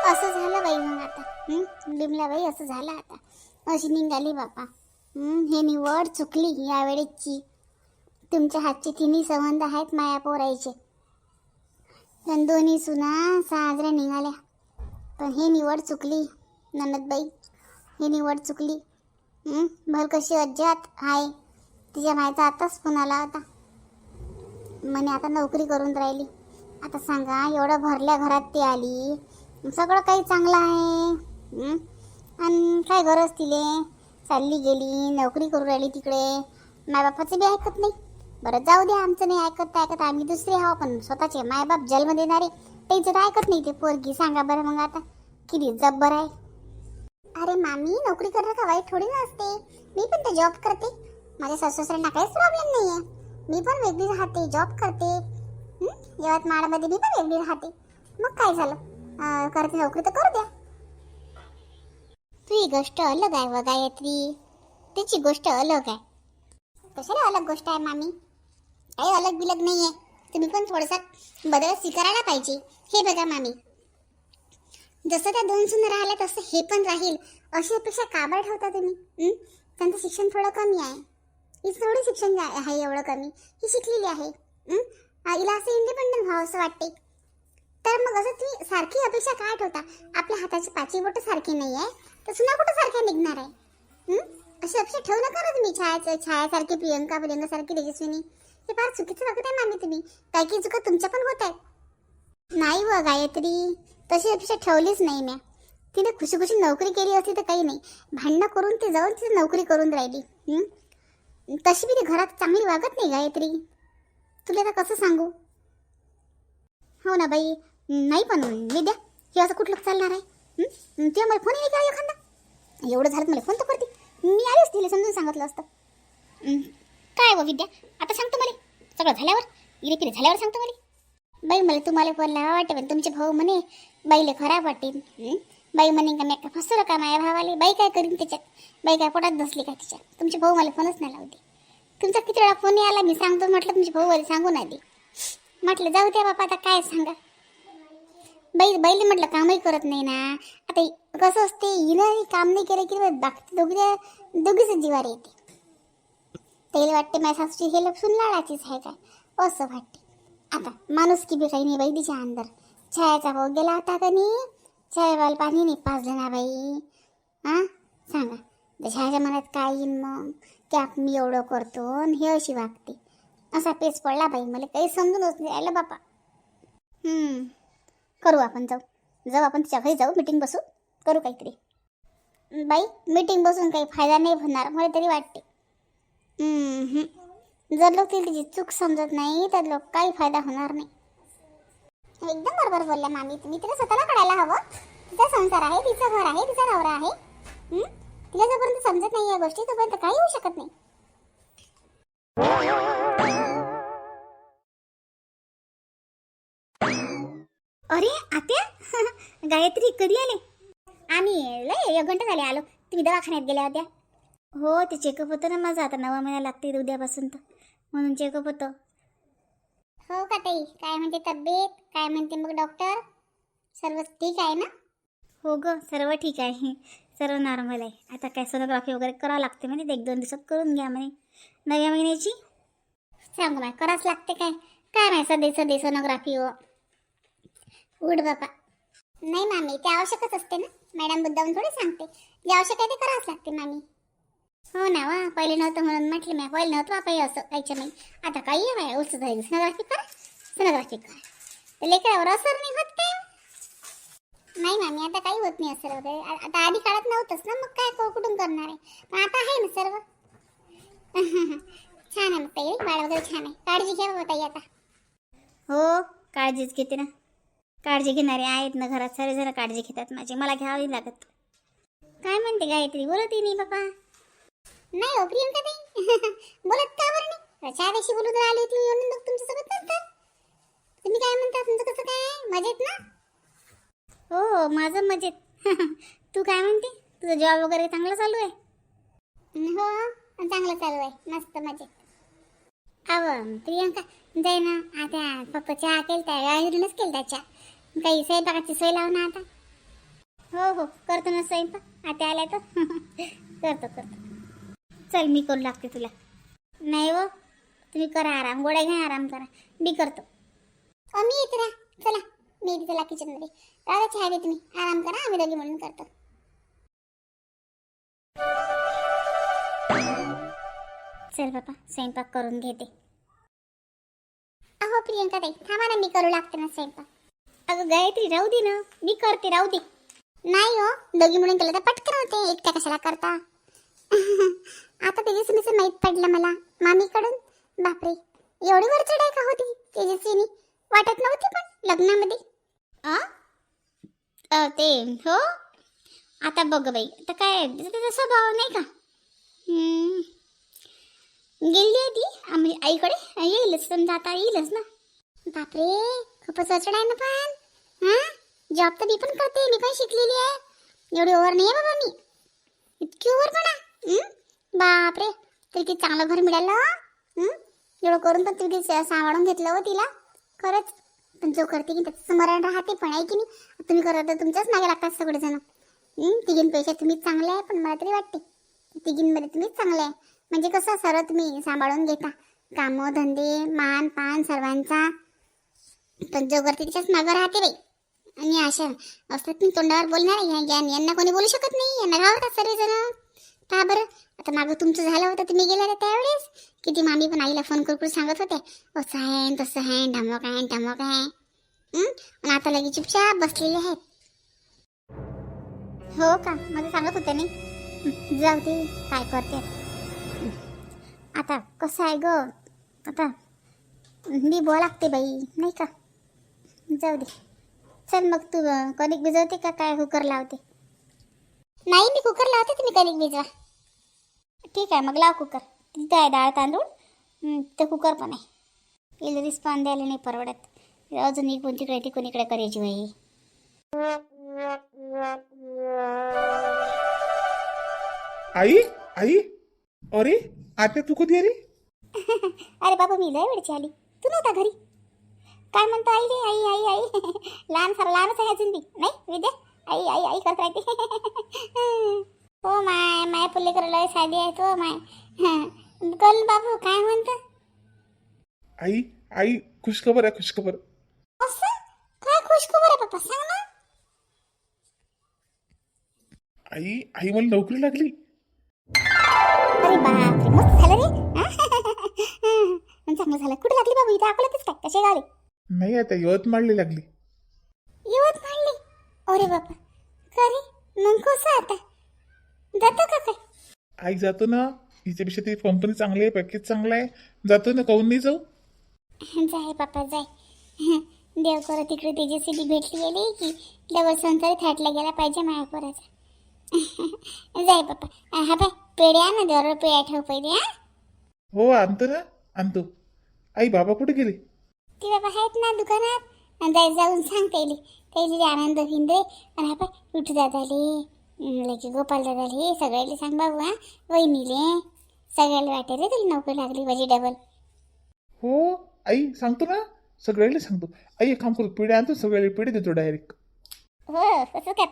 असं झालं बाई मग आता. बिमला बाई असं झालं आता. अशी निघाली बापा. हे निवड चुकली यावेळेची. तुमच्या हातचे तिन्ही संबंध आहेत माया पोरायचे. पण दोन्ही सुना साजऱ्या निघाल्या. पण हे निवड चुकली ननदबाई. ही निवड चुकली. भल कशी अज्जात आहे. तिच्या मायचा आताच फोन आला होता. म्हणे आता नोकरी करून राहिली. आता सांगा एवढं भरल्या घरात ती आली. सगळं काही चांगलं आहे. आणि काय गरज तिले. चालली गेली नोकरी करून राहिली तिकडे. मायबापाचं बी ऐकत नाही. बरं जाऊ दे आमचं नाही ऐकत आम्ही दुसरे आहो. पण स्वतःचे मायबाप जन्म देणारे त्याचं तर ऐकत नाही ते पोरगी. सांगा बरं मग आता किती जब्बर आहे. अरे मामी नोकरी करणं का वाईट थोडी ना असते. मी पण तर जॉब करते. माझ्या सासू-सासऱ्यांना काहीच प्रॉब्लेम नाही आहे. मी पण वेगळी राहते जॉब करते. यवतमाळमध्ये मी पण वेगळी राहते. मग काय झालं. करते नोकरी तर करू द्या. तुझी गोष्ट अलग आहे व गायत्री. तिची गोष्ट अलग आहे. कशाला अलग गोष्ट आहे मामी. काही अलग बिलग नाही आहे. तुम्ही पण थोडासा बदल स्वीकारायला पाहिजे. हे बघा मामी जसं त्या दोन सुना राहिल्या तसं हे पण राहील अशी अपेक्षा का बरं ठेवता तुम्ही. त्यांचं शिक्षण थोडं कमी आहे. हिचं थोडं शिक्षण आहे एवढं कमी. ही शिकलेली आहे. हिला असं इंडिपेंडंट व्हावं असं वाटते. तर मग असं तुम्ही सारखी अपेक्षा काय ठेवता. आपल्या हाताची पाचवी बोटं सारखी नाही आहे तर सुना कुठं सारख्या निघणार आहे. अशी अपेक्षा ठेवू नका ना तुम्ही. छायासारखी प्रियंका सारखी तेजस्विनी. हे फार चुकीचं वागत आहे मामी तुम्ही. काही काही चुका तुमच्या पण होत आहेत. नाही व गायत्री तशी अपेक्षा ठेवलीच नाही म्या. तिने खुशी खुशी नोकरी केली असती तर काही नाही. भांडणं करून ती जाऊन तिथे नोकरी करून राहिली. तशी बी ती घरात चांगली वागत नाही गायत्री. तुला आता कसं सांगू. हो ना बाई. नाही पण विद्या हे असं कुठलं चालणार आहे. तेव्हा मला फोन नाही केला एखादा. एवढं झालं मला फोन तर करते. मी आलीच तिला समजून सांगितलं असतं. काय व विद्या आता सांगतो मला. सगळं झाल्यावर इरे झाल्यावर सांगतो मला. बाई मला तुम्हाला फोन लावा वाटते पण तुमचे भाऊ म्हणे बाईले खराब वाटेल. बाई म्हणे का मी का फसवलं का माझ्या भावाले. बाई काय करीन त्याच्यात. बाई काय पोटात बसली का तिच्यात. तुमचे भाऊ मला फोनच नाही लावते. तुमचा किती वेळा फोन आला मी सांगतो म्हटलं तुमचे भाऊ वाले सांगू नाही दे. म्हटलं जाऊ द्या बापा आता काय सांगा. बैल म्हटलं कामही करत नाही ना. आता कसं असते हिनं काम नाही केलं की बाकी दोघीच जीवार येते. त्याला वाटते माझ्या सासूची हे लपसून लाडाचीच आहे काय असं वाटते. आता माणूस की बी काही नाही बाई तिच्या अंदर. छायाचा भाऊ गेला होता का नाही. छायावाला पाणी नाही पाजलं ना बाई. सांगा छायाच्या मनात काय येईन मग. त्या मी एवढं करतो आणि हे अशी वागते. असा पेच पडला बाई मला काही समजूनच नाही आलं बापा. करू आपण जाऊ आपण तिच्या घरी जाऊ. मीटिंग बसू करू काहीतरी. बाई मीटिंग बसून काही फायदा नाही होणार मला तरी वाटते. जर लोक तिची चूक समजत नाही तर लोक काही फायदा होणार नाही. एकदम बरोबर बोलल्या मामी तुम्ही. तिला स्वतःला कळायला हवं. तिचा संसार आहे तिचं घर आहे तिचा नवरा आहे. तिला जोपर्यंत समजत नाही या गोष्टी तोपर्यंत काही होऊ शकत नाही. अरे आत्या गायत्री कधी आले. आम्ही लय 1 घंटा झाले आलो. तुम्ही दवाखान्यात गेल्या होत्या. हो ते चेकअप होतं ना माझं. आता 9 महिना लागते उद्यापासून तर म्हणून चेकअप होतं. हो का ताई. काय म्हणते तब्येत. काय म्हणते मग डॉक्टर. सर्व ठीक आहे ना. हो ग सर्व ठीक आहे. सर्व नॉर्मल आहे. आता काय सोनोग्राफी वगैरे करावं लागते म्हणे. 1-2 दिवसात करून घ्या म्हणे 9व्या महिन्याची. सांगू माय करावंच लागते काय. काय नाही सध्या सोनोग्राफी हो. उड बापा. नाही मामी ते आवश्यकच असते ना. मॅडम मुद्दाम थोडी सांगते. जे आवश्यक आहे ते करावंच लागते मामी. हो ना वा पहिले नव्हतं म्हणून म्हटलं मी. पहिले नव्हतं बापा असं काहीच्या नाही. आता काही आहे बाय उचल जाईल. सोनोग्राफी करा तर लेकरावर असर नाही होत काय. नाही मामी आता काही होत नाही असर वगैरे. आता आधी काळात नव्हतंच ना. मग काय कुठून करणार आहे. पण आता आहे ना सर्व. छान आहे मग ताई. बाळ वगैरे छान आहे. काळजी घ्या बाबा ताई आता. हो काळजीच घेते ना. काळजी घेणारे आहेत ना घरात. सारे जण काळजी घेतात माझी. मला घ्यावी लागत. काय म्हणते गायत्री बोलत नाही बाबा. नाही हो प्रियंका ताई बोलत का बरं नाही. चहा दिवशी बोलून आली होती म्हणून मग तुमच्यासोबत नंतर. तुम्ही काय म्हणता तुमचं कसं काय मजेत ना. हो माझं मजेत. तू काय म्हणते तुझं जॉब वगैरे चांगलं चालू आहे. हो चांगलं चालू आहे मस्त मजेत. अव प्रियंका जाय ना आता. फक्त चहा केलता गायरीनच केलता चहा. काही स्वयंपाकाची सोय लाव ना आता. हो हो करतो ना स्वयंपाक आता आल्या तर करतो. चल मी करू लागते तुला. नाही हो तुम्ही करा आराम, गोळ्या घ्या, आराम करा, मी करतो. मी येते ना, चला मी येते चला किचनमध्ये. राधा चहा दे, तुम्ही आराम करा, आम्ही दोघी म्हणून करतो. चल बाबा स्वयंपाक करून घेते. अहो प्रियंका ताई थांबा ना, मी करू लागते ना स्वयंपाक. अगं गायत्री राहू दे ना, मी करते, राहू दे. नाही हो दोघी म्हणून केलं तर पटकन होते, एकट्या कशाला करता. आता तेजस्वीचं माहीत पडलं मला मामीकडून. बापरे एवढी वर चढाई का होती तेजस्वीनी, वाटत नव्हती पण लग्नामध्ये. ते हो आता बघ बाई, आता काय त्याचा स्वभाव नाही का. गेली आहे ती आम्ही आईकडे, येईलच समजा आता, येईलच ना. बापरे खूपच चढ आहे ना पण. जॉब तर मी पण करते, मी पण शिकलेली आहे, एवढी ओव्हर नाही आहे बाबा मी, इतकी ओव्हर म्हणा. बापरे तरी किती चांगलं घर मिळालं. एवढं करून पण तुम्ही सांभाळून घेतलं हो तिला, खरंच. पण जो करते की त्याचं स्मरण राहते पण, आहे की नाही. तुम्ही करत तर तुमच्याच मागे लागतात सगळेजण. तिघींपेक्षा तुम्हीच चांगले आहे, पण मला तरी वाटते तिघींमध्ये तुम्हीच चांगले आहे. म्हणजे कसं सर्व तुम्ही सांभाळून घेता, कामं धंदे मान पान सर्वांचा. पण जो करते तिच्याच मागं राहते बाई. आणि अशा असतात मी तोंडावर बोलणार, यांना कोणी बोलू शकत नाही, यांना घावतात सर्वजण. का बरं आता मागं तुमचं झालं होतं, तुम्ही गेला त्यावेळेस किती मामी पण आईला फोन करून सांगत होते, असं आहे तसं आहे, ढमक आहे टमक आहे. आणि आता लगे चुपचाप बसलेले आहेत. हो का मला सांगत होते नाही. जाऊ दे काय करते आता, कसं आहे ग आता, मी बोला लागते बाई नाही का. जाऊ दे चल मग, तू कणिक भिजवते का काय कुकर लावते. नाही मी कुकर लावते, तुम्ही कणिक भिजवा. ठीक आहे मग लाव कुकर, तिथे आहे डाळ तांदूळ, ते कुकर पण आहे. इला रिस्पॉन्स द्यायला नाही परवडत, अजून एक कोणती ती कोणीकडे करायची बाई. आई आई अरे आता तू कधी आली. अरे बाबा मी लय वेळची आली, तू नव्हता घरी. काय म्हणतो आई रे, आई आई आई लहान सारा लहानच आहे अजून ती, नाही विद्या आई आई आई करत राहते. हो माय माय पुल्ले करायला साधी आहे तो माय. कल बाबू काय म्हणतं. आई आई खुशखबर आहे, खुशखबर. असं काय खुश खबर आहे पप्पा, सांग ना. आई आई मला नोकरी लागली. अरे बापरे मस्त झालं रे. चांगलं झालं. कुठे लागली बाबू, इथे अकोल्यातच काय कसे गावले. नाही आता यवतमाळला लागली. यवतमाळले, अरे बापा खरे मग कसं आता जातो का काय. आई जातो ना, हिच्यापेक्षा ती कंपनी चांगली आहे, पॅकेज चांगला आहे, जातो ना, काहून नाही जाऊ. जाय बापा जाय. देव कर तिकडे तेजस्वी भेटली गेली की डबल संसारी थाटला गेला पाहिजे माझ्या पोराचा. जाय बापा. हा बाय पेढे आण ना, देवावर पेढ्या ठेव पहिले. हो आणतो ना, आणतो. आई बाबा कुठे गेले. ती बाबा आहेत ना दुकानात, जाय जाऊन सांग त्याला आनंद हिंदे. आणि हा बाय उठ दादाले लगे गोपाल दादाले सगळ्याला सांग बाबू. वहिनीले सगळ्याला वाटेल रे तुला नोकरी लागली माझी डबल. हो आई सांगतो ना, सगळ्याला सांगतो. आई एक काम करू, पिढे आणतो, सगळ्याला पिढे देतो डायरेक्ट. हो कसं कर.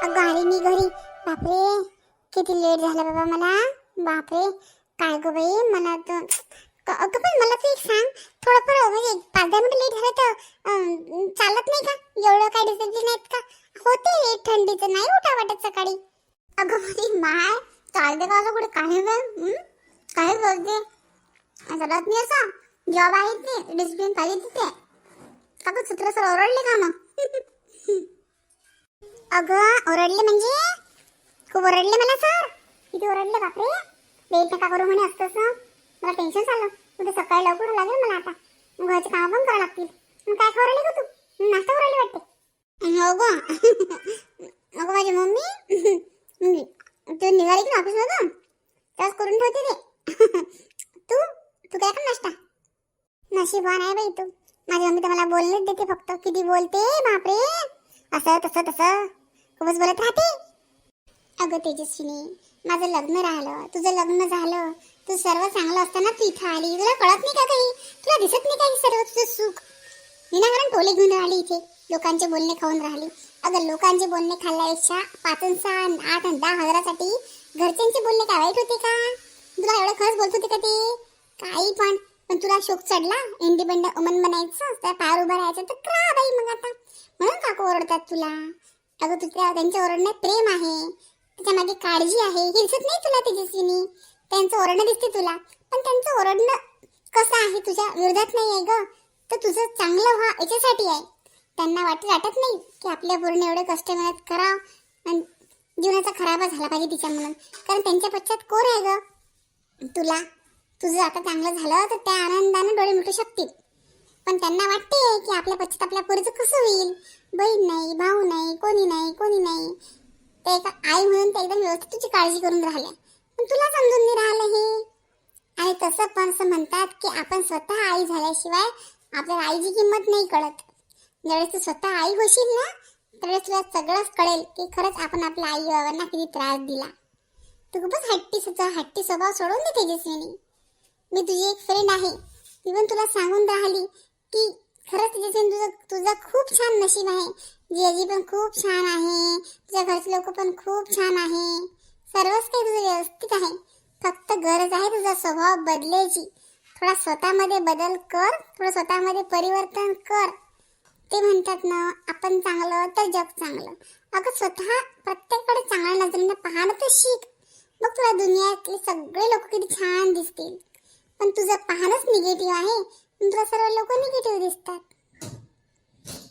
अगं आली मी घरी. बापरे किती लेट झाला बाबा मला. बापरे काय गं बाई, मला तर अगं पण मला तर एक सांग, थोडंफार म्हणजे 5-10 मिनिटं लेट झालं तर चालत नाही का. एवढं काय डिसिप्लिन नाहीत का. होते लेट, थंडीचं नाही उठा वाटत सकाळी. अगं माझी माय चालते का असं कुठे काय ग काय करते चालत नाही असं. जॉब आहे ते डिसिप्लिन पाहिजे तिथे. अगं सूत्र सर ओरडले का मग. अगं ओरडले म्हणजे खूप ओरडले मला सर, किती ओरडले बापरे. लेट नका करू म्हणे असतंच. मला टेन्शन आलं, उद्या सकाळी लवकर लागेल मला. आता घरचे कामं पण करावं लागतील. काय खवरले का तू, नाश्ता करायला वाटते. हो ग अगं माझी मम्मी तू निघाली की ऑफिसमधून त्याच करून ठेवते ते. तू काय कर नाश्ता. नशीबवान आहे बाई तू. माझी मम्मी तर मला बोललेच देते फक्त, किती बोलते बापरे. असं तसं तसं खूपच बोलत राहते. अगं तेजस्विनी माझं लग्न राहिलं, तुझं लग्न झालं, तू सर्व चांगलं असताना तू इथं आली. तुला कळत नाही का काही, तुला दिसत नाही का सर्व तुझं सुख. विनाकारण टोले घेऊन राहिली इथे, लोकांचे बोलणे खाऊन राहिली. अगं लोकांचे बोलणे खाल्ल्यापेक्षा 5 आणि 6 8 आणि 10 हजारासाठी घरच्यांचे बोलणे काय वाईट होते का? तुला एवढं खरंच बोलत होते का ते? काही पण तुला शोक चढला इंडिपेंडंट वुमन बनायचं, त्या पायावर उभं राहायचं, तर करा बाई मग आता. म्हणून काकू ओरडतात तुला. अगं तुझ्या त्यांच्या ओरडण्यात प्रेम आहे, त्याच्या मागे काळजी आहे, हे दिसत नाही तुला तेजस्विनी. त्यांचं ओरडणं दिसते तुला, पण त्यांचं ओरडणं कसं आहे तुझ्या विरोधात नाही आहे ग, तर तुझं चांगलं व्हा याच्यासाठी आहे. त्यांना वाटत नाही की आपल्या पूर्ण एवढे कष्ट मेहनत करा आणि जीवनाचा खराब झाला पाहिजे तिच्या म्हणून. कारण त्यांच्या पश्चात कोण आहे ग? तुला. तुझं आता चांगलं झालं तर त्या आनंदाने डोळे मिटू शकतील. पण त्यांना वाटते की आपल्या पश्चात आपल्या पोरीचं कसं होईल. बहीण नाही, भाऊ नाही, कोणी नाही. ते एका आई म्हणून ते एकदम व्यवस्थित तुझी काळजी करून राहिल्या, पण तुला समजून नाही राहिलं हे. आणि तसं पण असं म्हणतात की आपण स्वतः आई झाल्याशिवाय आपल्याला आईची किंमत नाही कळत. ज्यावेळेस तू स्वतः आई होशील ना, त्यावेळेस तुला सगळंच कळेल की खरंच आपण आपल्या आई बाबांना किती त्रास दिला. तू खूपच हट्टी स्वभाव सोडून दे तेजस्विनी. मी तुझी एक फ्रेंड आहे, ती पण तुला सांगून राहिली की खरंच तेजस्विनी तुझं खूप छान नशीब आहे. जिजाजी पण खूप छान आहे, तुझ्या घरचे लोक पण खूप छान आहे, सर्वच काही तुझं व्यवस्थित आहे. फक्त गरज आहे तुझा स्वभाव बदलायची. थोडा स्वतःमध्ये बदल कर, थोडं स्वतःमध्ये परिवर्तन कर. ते म्हणतात ना, आपण चांगलं तर जग चांगलं. अगं स्वतः प्रत्येकाकडे चांगल्या नजरेने पाहणं तर शिक, मग तुला दुनियातले सगळे लोक किती छान दिसतील. पण तुझं पाहणंच निगेटिव्ह आहे, तुला सर्व लोक निगेटिव्ह दिसतात.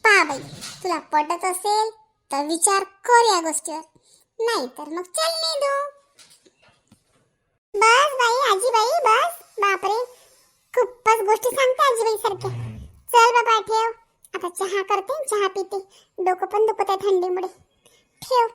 पहा बाई, तुला पटत असेल तर विचार कर या गोष्टीवर, नाही तर मग चल नाही दो. बस बाई आजीबाई, बस. बापरे, खूपच गोष्टी सांगते आजीबाई सारख्या. चल बाबा ठेव, आता चहा करते, चहा पिते, डोकं पण दुखत आहे थंडीमुळे. ठेव.